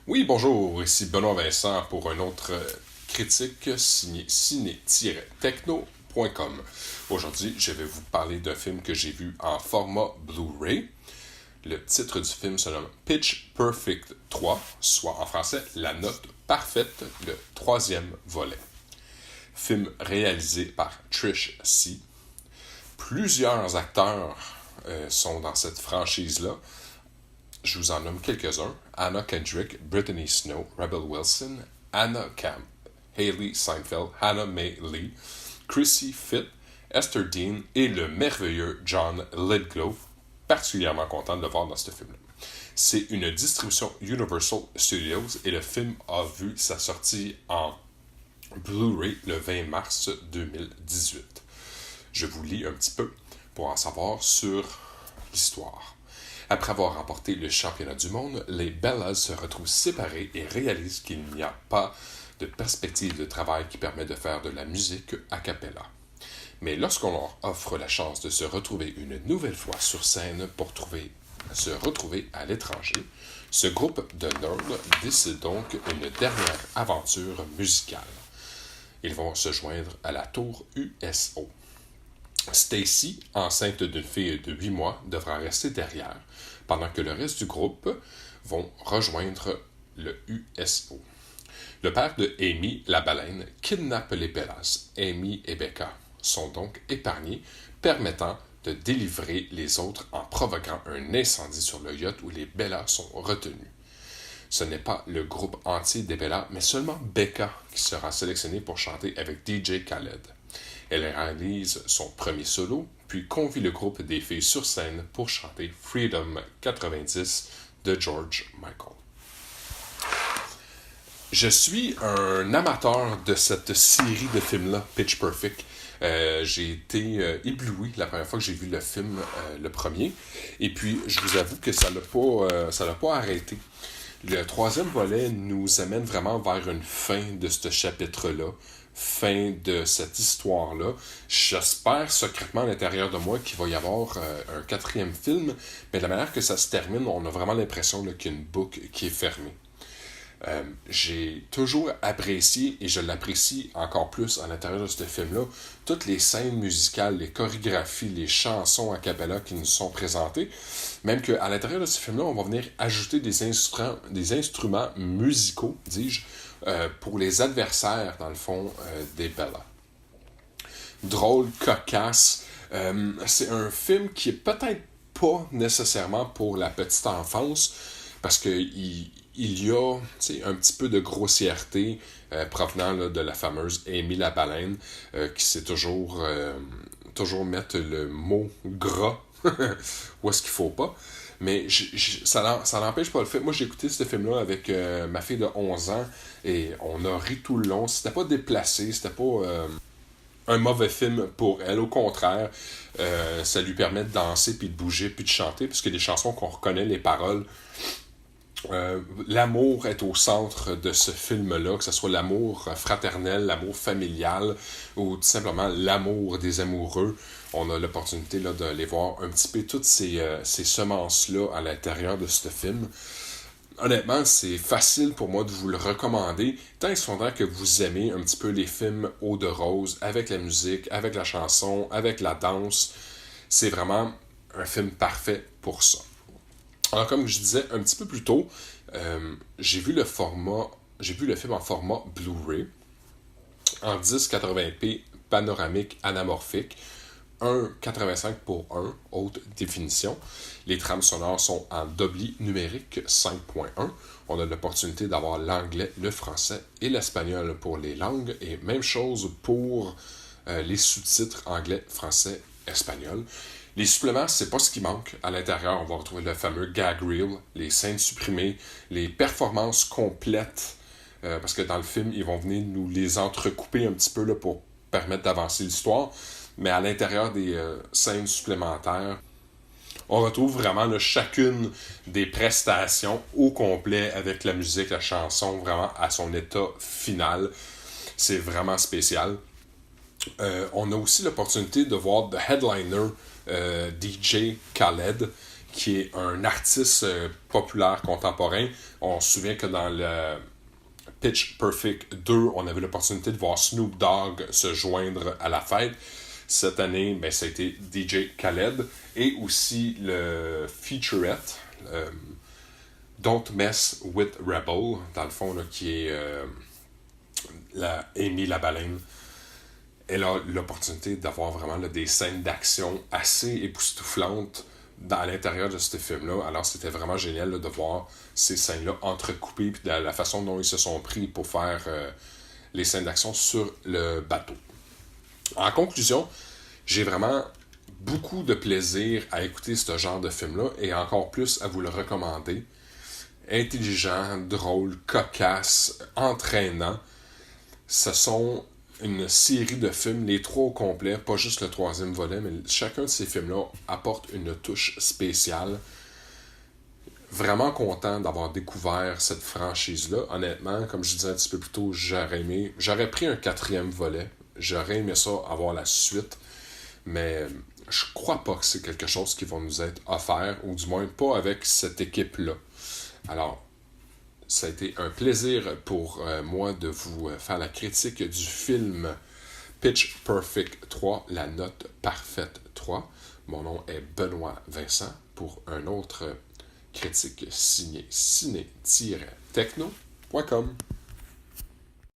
Oui, bonjour, ici Benoît Vincent pour un autre critique signé ciné-techno.com. Aujourd'hui, je vais vous parler d'un film que j'ai vu en format Blu-ray. Le titre du film se nomme Pitch Perfect 3, soit en français La Note Parfaite, le troisième volet. Film réalisé par Trish C. Plusieurs acteurs sont dans cette franchise-là. Je vous en nomme quelques-uns. Anna Kendrick, Brittany Snow, Rebel Wilson, Anna Camp, Hailey Seinfeld, Hannah Mae Lee, Chrissy Fitt, Esther Dean et le merveilleux John Lithgow. Particulièrement content de le voir dans ce film-là. C'est une distribution Universal Studios et le film a vu sa sortie en Blu-ray le 20 mars 2018. Je vous lis un petit peu pour en savoir sur l'histoire. Après avoir remporté le championnat du monde, les Bellas se retrouvent séparées et réalisent qu'il n'y a pas de perspective de travail qui permet de faire de la musique a cappella. Mais lorsqu'on leur offre la chance de se retrouver une nouvelle fois sur scène pour se retrouver à l'étranger, ce groupe de nerds décide donc une dernière aventure musicale. Ils vont se joindre à la tour USO. Stacy, enceinte d'une fille de 8 mois, devra rester derrière, pendant que le reste du groupe vont rejoindre le USO. Le père de Amy, la baleine, kidnappe les Bellas. Amy et Becca sont donc épargnés, permettant de délivrer les autres en provoquant un incendie sur le yacht où les Bellas sont retenus. Ce n'est pas le groupe entier des Bellas, mais seulement Becca qui sera sélectionnée pour chanter avec DJ Khaled. Elle réalise son premier solo, puis convie le groupe des filles sur scène pour chanter Freedom 90 de George Michael. Je suis un amateur de cette série de films-là, Pitch Perfect. J'ai été ébloui la première fois que j'ai vu le film, le premier. Et puis, je vous avoue que ça l'a pas arrêté. Le troisième volet nous amène vraiment vers une fin de ce chapitre-là, fin de cette histoire-là. J'espère secrètement à l'intérieur de moi qu'il va y avoir un quatrième film, mais de la manière que ça se termine, on a vraiment l'impression là, qu'il y a une boucle qui est fermée. J'ai toujours apprécié, et je l'apprécie encore plus à l'intérieur de ce film-là, toutes les scènes musicales, les chorégraphies, les chansons a cappella qui nous sont présentées. Même qu'à l'intérieur de ce film-là, on va venir ajouter des instruments musicaux, dis-je, pour les adversaires, dans le fond, des Bellas. Drôle, cocasse. C'est un film qui est peut-être pas nécessairement pour la petite enfance, parce qu'il y a un petit peu de grossièreté provenant là, de la fameuse Amy la baleine qui sait toujours mettre le mot gras où est-ce qu'il faut pas. Mais ça n'empêche pas le fait. Moi, j'ai écouté ce film-là avec ma fille de 11 ans et on a ri tout le long. C'était pas déplacé, c'était pas un mauvais film pour elle. Au contraire, ça lui permet de danser, puis de bouger, puis de chanter, puisque des chansons qu'on reconnaît les paroles. L'amour est au centre de ce film-là, que ce soit l'amour fraternel, l'amour familial ou tout simplement l'amour des amoureux. On a l'opportunité là, de les voir un petit peu toutes ces semences-là à l'intérieur de ce film. Honnêtement, c'est facile pour moi de vous le recommander, tant il faudra que vous aimez un petit peu les films eau de rose, avec la musique, avec la chanson, avec la danse. C'est vraiment un film parfait pour ça. Alors, comme je disais un petit peu plus tôt, j'ai vu le film en format Blu-ray, en 1080p panoramique anamorphique, 1,85 pour 1, haute définition. Les trames sonores sont en Dolby numérique 5.1. On a l'opportunité d'avoir l'anglais, le français et l'espagnol pour les langues, et même chose pour les sous-titres anglais, français, espagnol. Les suppléments, c'est pas ce qui manque. À l'intérieur, on va retrouver le fameux gag reel, les scènes supprimées, les performances complètes, parce que dans le film, ils vont venir nous les entrecouper un petit peu là, pour permettre d'avancer l'histoire. Mais à l'intérieur des scènes supplémentaires, on retrouve vraiment là, chacune des prestations au complet avec la musique, la chanson, vraiment à son état final. C'est vraiment spécial. On a aussi l'opportunité de voir The Headliner DJ Khaled, qui est un artiste populaire contemporain. On se souvient que dans le Pitch Perfect 2, on avait l'opportunité de voir Snoop Dogg se joindre à la fête. Cette année, ben, ça a été DJ Khaled et aussi le featurette Don't Mess with Rebel, dans le fond, là, qui est Amy la baleine. Elle a l'opportunité d'avoir vraiment là, des scènes d'action assez époustouflantes à l'intérieur de ce film-là. Alors, c'était vraiment génial là, de voir ces scènes-là entrecoupées puis de la façon dont ils se sont pris pour faire les scènes d'action sur le bateau. En conclusion, j'ai vraiment beaucoup de plaisir à écouter ce genre de film-là et encore plus à vous le recommander. Intelligent, drôle, cocasse, entraînant. Ce sont une série de films, les 3 au complet, pas juste le 3e volet, mais chacun de ces films-là apporte une touche spéciale. Vraiment content d'avoir découvert cette franchise-là. Honnêtement, comme je disais un petit peu plus tôt, j'aurais pris un 4e volet. J'aurais aimé ça, avoir la suite. Mais je crois pas que c'est quelque chose qui va nous être offert, ou du moins pas avec cette équipe-là. Alors, ça a été un plaisir pour moi de vous faire la critique du film Pitch Perfect 3, la note parfaite 3. Mon nom est Benoît Vincent pour un autre critique signé ciné-techno.com.